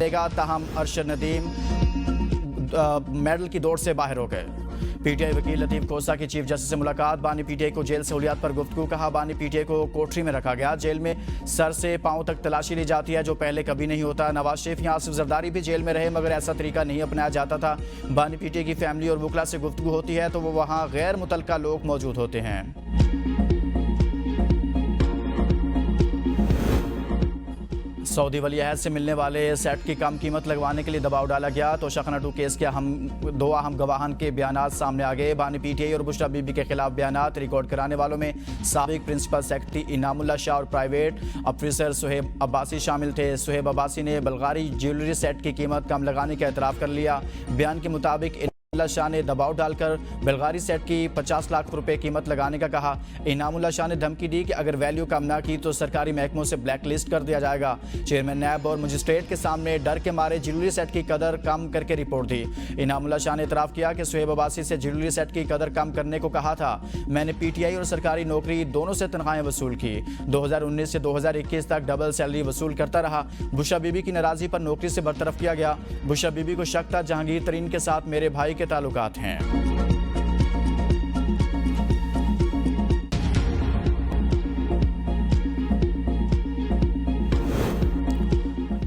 देगा, ताहम अरशद नदीम मेडल की दौड़ से बाहर हो गए। पीटीआई वकील लतीफ कोसा की चीफ जस्टिस से मुलाकात। बानी पीटीआई को जेल सहूलियात पर गुफ्तगू। कहा, बानी पीटीआई को कोठरी में रखा गया, जेल में सर से पांव तक तलाशी ली जाती है, जो पहले कभी नहीं होता। नवाज शरीफ या आसिफ जरदारी भी जेल में रहे, मगर ऐसा तरीका नहीं अपनाया जाता था। बानी पीटीआई की फैमिली और वकला से गुफ्तगू होती है तो वो वहाँ गैर मुतल्लका लोग मौजूद होते हैं। सऊदी वली अहद से मिलने वाले सेट की कम कीमत लगवाने के लिए दबाव डाला गया। तोशाखाना 2 केस के दो अहम गवाहान के बयानात सामने आ गए। बानी पीटीआई और बुशरा बीबी के खिलाफ बयानात। रिकॉर्ड कराने वालों में साबिक प्रिंसिपल सेक्रेटरी इनामुल्लाह शाह और प्राइवेट ऑफिसर सुहेब अब्बासी शामिल थे। सुहेब अब्बासी ने बल्गारी ज्वेलरी सेट की कीमत कम लगाने का एतराफ़ कर लिया। बयान के मुताबिक इनामुल्लाह शाह ने दबाव डालकर बल्गारी सेट की 50 लाख रुपए कीमत लगाने का कहा। इनामुल्लाह शाह ने धमकी दी कि अगर वैल्यू कम ना की तो सरकारी महकमों से ब्लैक लिस्ट कर दिया जाएगा। चेयरमैन नैब और मजिस्ट्रेट के सामने डर के मारे ज्वेलरी सेट की कदर कम करके रिपोर्ट दी। इनामुल्लाह शाह ने इतराफ़ किया कि सुहेब अब्बासी से ज्वेलरी सेट की कदर कम करने को कहा था। मैंने पीटीआई और सरकारी नौकरी दोनों से तनख्वाहें वसूल की। 2019 से 2021 तक डबल सैलरी वसूल करता रहा। बुशरा बीबी की नाराज़गी पर नौकरी से बरतरफ किया गया। बुशरा बीबी को शक था जहांगीर तरीन के साथ मेरे भाई के ताल्लुकात हैं।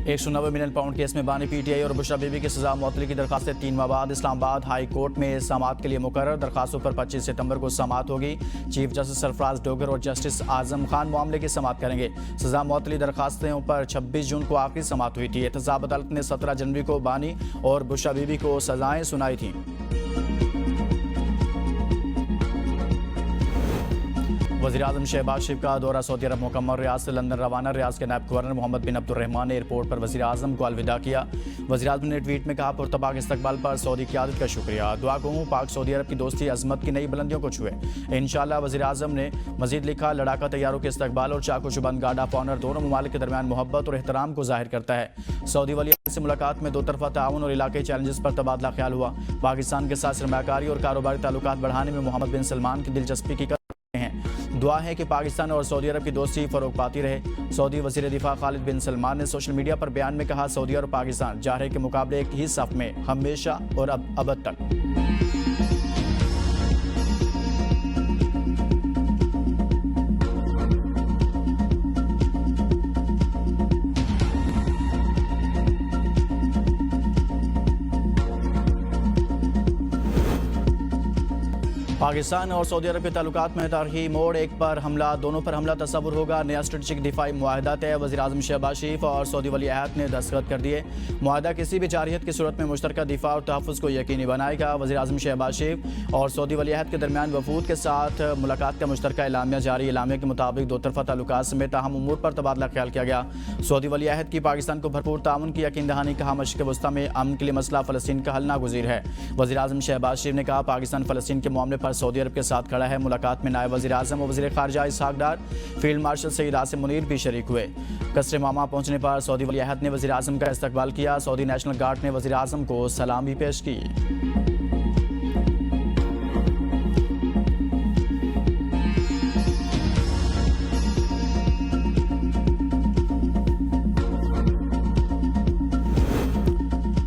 190 मिलियन पाउंड केस में बानी पीटीआई और बुशरा बीबी की सजा मुअत्तली की दरखास्तें 3 माह बाद इस्लामाबाद हाई कोर्ट में समाअत के लिए मुकर्रर। दरखास्तों पर 25 सितंबर को समाअत होगी। चीफ जस्टिस सरफराज डोगर और जस्टिस आजम खान मामले की समाअत करेंगे। सजा मुअत्तली दरखास्तों पर 26 जून को आखिरी समाअत हुई थी। एहतसाब अदालत ने 17 जनवरी को बानी और बुशरा बीबी को सजाएं सुनाई थीं। वज़ीर-ए-आज़म शहबाज शरीफ का दौरा सऊदी अरब मुकम्मल। रियाद से लंदन रवाना। रियाद के नायब गवर्नर मोहम्मद बिन अब्दुर्रहमान ने एयरपोर्ट पर वज़ीर-ए-आज़म को अलविदा किया। वज़ीर-ए-आज़म ने ट्वीट में कहा, पुरतबाक इस्तकबाल पर सऊदी क़यादत का शुक्रिया। दुआ कहूँ पाक सऊदी अरब की दोस्ती अज़मत की नई बुलंदियों को छुए इंशाअल्लाह। वज़ीर-ए-आज़म ने मज़ीद लिखा, लड़ाका तैयारों के इस्तकबाल और चाकू चुबंद गार्ड ऑफ ऑनर दोनों ममालिक के दरमियान मोहब्बत और एहतराम को ज़ाहिर करता है। सऊदी वली अहद से मुलाकात में दो तरफ़ा ताउन और इलाक़ाई चैलेंजेस पर तबादला ख्याल हुआ। पाकिस्तान के साथ सरमायाकारी और कारोबारी ताल्लुकात बढ़ाने में मोहम्मद बिन सलमान की दिलचस्पी की दुआ है कि पाकिस्तान और सऊदी अरब की दोस्ती फ़रोग पाती रहे। सऊदी वज़ीर दिफा खालिद बिन सलमान ने सोशल मीडिया पर बयान में कहा, सऊदी और पाकिस्तान जाहिर के मुकाबले एक ही सफ़ में हमेशा और अब तक। पाकिस्तान और सऊदी अरब के ताल्लुकात में तारीखी मोड़। एक पर हमला, दोनों पर हमला तस्वुर होगा। नया स्ट्रेटेजिक दिफाई मुआहदा तय। वज़ीर-ए-आज़म शहबाज शरीफ और सऊदी वली अहद ने दस्तखत कर दिए। मुआहदा किसी भी जारहियत की सूरत में मुश्तरका दिफा और तहफ़्फ़ुज़ को यकीनी बनाएगा। वज़ीर-ए-आज़म शहबाज शरीफ और सऊदी वली अहद के दरमियान वफूद के साथ मुलाकात का मुश्तरका एलामिया जारी। एलामिया के मुताबिक दो तरफ़ा ताल्लुकात समेत ताहम उमूर पर तबादला ख्याल किया गया। सऊदी वली अहद की पाकिस्तान को भरपूर ताउन की यकीन दहानी। कहा, मशरिक़ वस्ता में अमन के लिए मसला फ़लस्तीन का हल नागुज़ीर है। वज़ीर-ए-आज़म शहबाज शरीफ ने कहा, पाकिस्तान फ़लस्तीन के मामले पर सऊदी अरब के साथ खड़ा है। मुलाकात में नायब वज़ीर-ए-आज़म और वज़ीर ख़ारिजा इसहाक़ डार, फील्ड मार्शल सईद आसिम मुनीर भी शरीक हुए। कसरे मामा पहुंचने पर सऊदी वली अहद ने वज़ीर-ए-आज़म का इस्तकबाल किया। सऊदी नेशनल गार्ड ने वज़ीर-ए-आज़म को सलामी पेश की।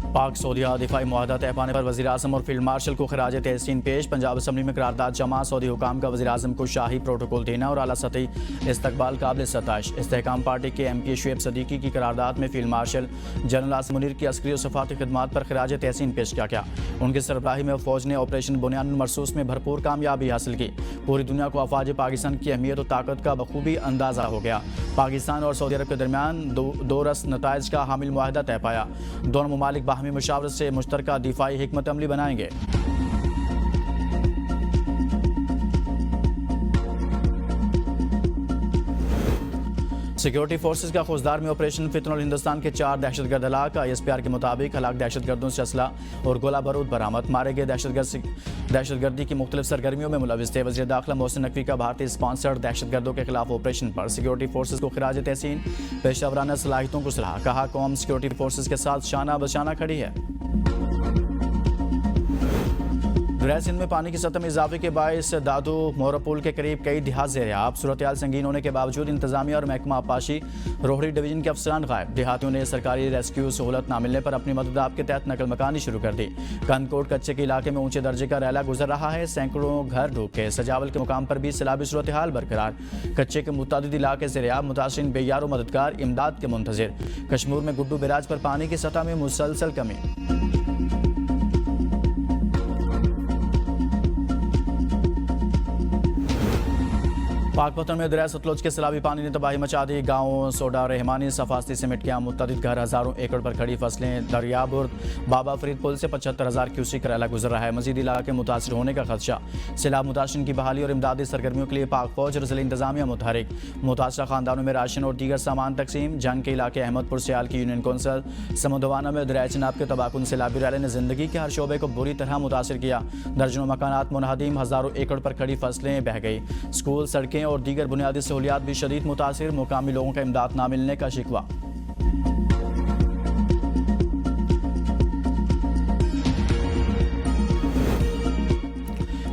पाक सऊदीया दिफाई मुआहदा तय पाने पर वज़ीर-ए-आज़म और फील्ड मार्शल को खराज तहसीन पेश। पंजाब असम्बली में करारदाद जमा। सऊदी हुकाम का वज़ीर-ए-आज़म को शाही प्रोटोकॉल देना और आला सतही इस्तकबाल काबिल सताइश। इस्तेहकाम पार्टी के MP शुएब सदीकी की करारदाद में field marshal general Asim Munir की अस्करी और सफाती खिदमात पर खराज तहसीन पेश किया गया। उनकी सरबराही में फ़ौज ने ऑपरेशन बुनियानुल मरसूस में भरपूर कामयाबी हासिल की। पूरी दुनिया को अफवाज पाकिस्तान की अहमियत और ताकत का बखूबी अंदाज़ा हो गया। पाकिस्तान और सऊदी अरब के दरमियान दो रस नताइज का हामिल मुआहदा तय पाया। दोनों ममालिक बाहमी मुशावरत से मुश्तरका दिफाई हिकमत अमली बनाएंगे। सिक्योरिटी फोर्सेज का खोजदार में ऑपरेशन फितनुल हिंदुस्तान के 4 दहशतगर्द हलाक। ISPR के मुताबिक हलाक दहशतगर्दों से असला और गोला बारूद बरामद। मारे गए दहशतगर्दी की मुख्तलिफ सरगर्मियों में मुलविस थे। वज़ीर दाखिला मोहसिन नकवी का भारतीय स्पॉन्सर्ड दहशतगर्दों के खिलाफ ऑपरेशन पर सिक्योरिटी फोर्सेज को खिराज तहसीन। पेशावराना सलाहियतों को सलाह। कहा, कौम सिक्योरिटी फोर्सेज के साथ शाना बशाना खड़ी है। दरिया सिंध में पानी की सतह में इजाफे के बायस दादू मोरा पुल के करीब कई देहात ज़ेर-ए-आब। सूरत-ए-हाल संगीन होने के बावजूद इंतजामिया और महकमा आबपाशी रोहड़ी डिवीजन के अफसरान गायब। देहातियों ने सरकारी रेस्क्यू सहूलत न मिलने पर अपनी मदद आपके तहत नकल मकानी शुरू कर दी। कंदकोट कच्चे के इलाके में ऊंचे दर्जे का रैला गुजर रहा है। सैकड़ों घर डूब के सजावल के मुकाम पर भी सैलाबी सूरत-ए-हाल बरकरार। कच्चे के मुतादिद इलाके ज़ेर-ए-आब, मुतासिरीन बेयारो मददगार इमदाद के मुंतजिर। कश्मीर में गुड्डू बैराज पर पानी की सतह में मुसलसल कमी। पाकपतन में दरिया सतलुज के सैलाबी पानी ने तबाही मचा दी। गाँव सोडा रहमानी सफास्ती सिमट के मुतअद्दिद घर, हज़ारों एकड़ पर खड़ी फसलें। दरियाबुर्द बाबा फरीद पुल से 75,000 क्यूसिक रैला गुजर रहा है। मजीद इलाके मुतासर होने का खदशा। सैलाब मुतासरीन की बहाली और इमदादी सरगर्मियों के लिए पाक फौज और ज़िला इंतजामिया मुतहरिक। मुतासरा खानदानों में राशन और दीगर सामान तकसीम। जंग के इलाके अहमदपुर सियाल की यूनियन कौंसल। समुद्रवाना में दरिया चिनाब के तबाकुन सैलाबी रैले ने जिंदगी के हर शोबे को बुरी तरह मुतासर किया। दर्जनों मकानात मुनहदीम, हज़ारों एकड़ पर खड़ी फसलें बह गई। स्कूल, सड़कें और दीगर बुनियादी सहूलियात भी शदीद मुतासिर। मुकामी लोगों का इमदाद न मिलने का शिकवा।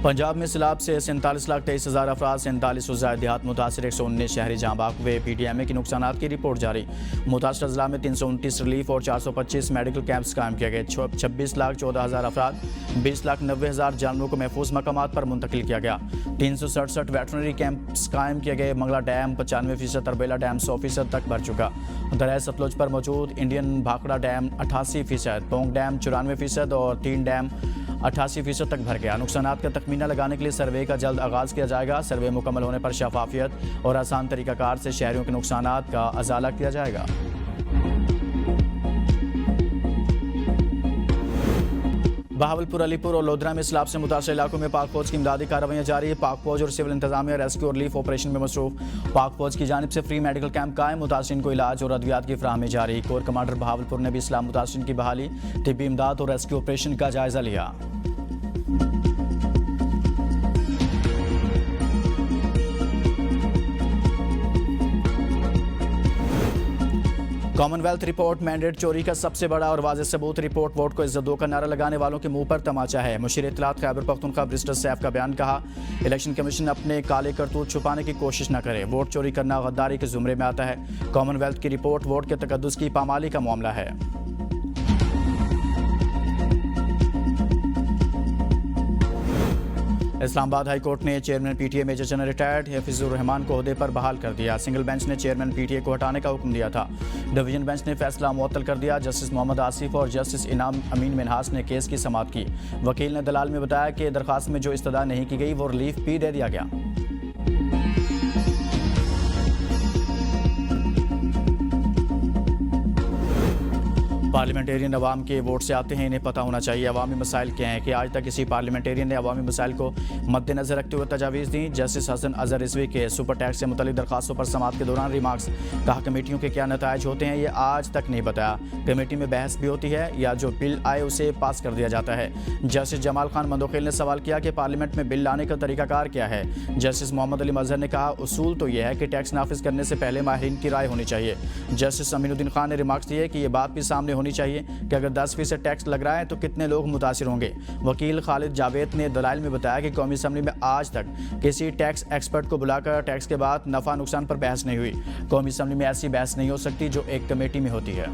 पंजाब में सैलाब से 47,23,000 अफराद, 47 से ज़ायद देहात मुतासर, 119 शहरी जहाँ बाग हुए। PTMA की नुकसानात की रिपोर्ट जारी। मुतासर ज़िला में 329 रिलीफ और 425 मेडिकल कैंप्स कायम किए गए। 26,14,000 अफराद, 20,90,000 जानवरों को महफूज मकामात पर मुंतकिल किया गया। 367 वेटरनरी कैंप्स कायम किए गए। मंगला डैम 95%, तरबेला डैम 100% तक भर चुका। दरिया सतलुज पर मौजूद Indian Bhakra dam 88%, Pong dam 94% और 3 डैम 88% तक भर गया। नुकसानात का तखमीना लगाने के लिए सर्वे का जल्द आगाज़ किया जाएगा। सर्वे मुकम्मल होने पर शफाफियत और आसान तरीक़ाकार से शहरियों के नुकसानात का अजाला किया जाएगा। बहावलपुर, अलीपुर और लोधरा में सैलाब से मुतासर इलाकों में पाक फौज की इमदादी कार्रवाइयाँ जारी है। पाक फौज और सिविल इंतजामिया रेस्क्यू और रिलीफ ऑपरेशन में मसरूफ। पाक फौज की जानिब से फ्री मेडिकल कैंप कायम, मुतासरीन को इलाज और अद्वियात की फराहमी जारी। कोर कमांडर बहावलपुर ने भी इस्लाम मुतासरीन की बहाली, तिब्बी इमदाद और रेस्क्यू ऑपरेशन का जायजा लिया। कॉमनवेल्थ रिपोर्ट मैंडेट चोरी का सबसे बड़ा और वाज़ेह सबूत। रिपोर्ट वोट को इज्जत दो का नारा लगाने वालों के मुंह पर तमाचा है। मुशीर इत्तलात खैबर पख्तूनख्वा बैरिस्टर सैफ का बयान। कहा, इलेक्शन कमीशन अपने काले करतूत छुपाने की कोशिश न करे। वोट चोरी करना गद्दारी के जुमरे में आता है। कॉमनवेल्थ की रिपोर्ट वोट के तकद्दुस की पामाली का मामला है। इस्लामाबाद हाई कोर्ट ने chairman PTA major general retired Hafeezur Rahman को ओहदे पर बहाल कर दिया। सिंगल बेंच ने चेयरमैन PTA को हटाने का हुक्म दिया था। डिवीजन बेंच ने फैसला मुअत्तल कर दिया। जस्टिस मोहम्मद आसिफ और जस्टिस इनाम अमीन मिनहास ने केस की समाअत की। वकील ने दलाल में बताया कि दरखास्त में जो इस्तदा नहीं की गई वो रिलीफ भी दे दिया गया। पार्लियामेंटेरियन अवाम के वोट से आते हैं, इन्हें पता होना चाहिए अवामी मसाइल क्या हैं। कि आज तक किसी पार्लियामेंटेरियन ने अवामी मसाइल को मद्देनजर रखते हुए तजावीज़ दी। जस्टिस हसन अजहर रिजवी के सुपर टैक्स से मुतल्लिक दरखास्तों पर समाअत के दौरान रिमार्क्स। कहा, कमेटियों के क्या नतायज होते हैं ये आज तक नहीं बताया। कमेटी में बहस भी होती है या जो बिल आए उसे पास कर दिया जाता है। जस्टिस जमाल खान मंदोखेल ने सवाल किया कि पार्लियामेंट में बिल लाने का तरीकाकार क्या है। जस्टिस मोहम्मद अली मजहर ने कहा, उसूल तो यह है कि टैक्स नाफिज करने से पहले माहिरीन की राय होनी चाहिए। जस्टिस अमीनुद्दीन खान ने रिमार्क्स दिए कि यह बात भी सामने होनी चाहिए कि अगर 10% टैक्स लग रहा है तो कितने लोग मुतासिर होंगे। वकील खालिद जावेद ने दलाइल में बताया कि कौमी असम्बली में आज तक किसी टैक्स एक्सपर्ट को बुलाकर टैक्स के बाद नफा नुकसान पर बहस नहीं हुई। कौमी असम्बली में ऐसी बहस नहीं हो सकती जो एक कमेटी में होती है।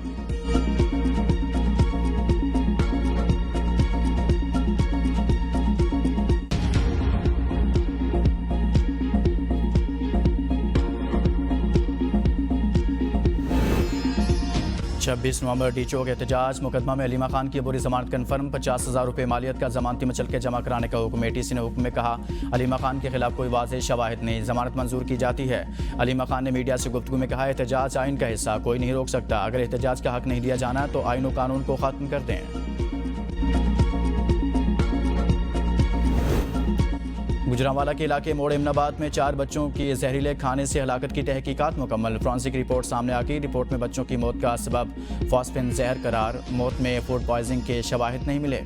26 नवंबर डी चौक एहतजाज। मुकदमा में अलीमा खान की अबूरी जमानत कन्फर्म। 50,000 रुपये मालियत का जमानती मचल के जमा कराने का हुक्म। ATC ने हुक्म में कहा, अलीमा खान के खिलाफ कोई वाज़ेह शवाहिद नहीं, जमानत मंजूर की जाती है। अलीमा खान ने मीडिया से गुफ्तगू में कहा, एहतजाज आइन का हिस्सा, कोई नहीं रोक सकता। अगर एहतजाज का हक नहीं दिया जाना तो आइन और कानून को ख़त्म कर दें। गुजरांवाला के इलाके मोड़ इमनाबाद में 4 बच्चों की जहरीले खाने से हलाकत की तहकीकात मुकम्मल। फॉरेंसिक रिपोर्ट सामने आ गई। रिपोर्ट में बच्चों की मौत का सबब फॉस्फेन जहर करार। मौत में फूड पॉइजनिंग के शवाहिद नहीं मिले।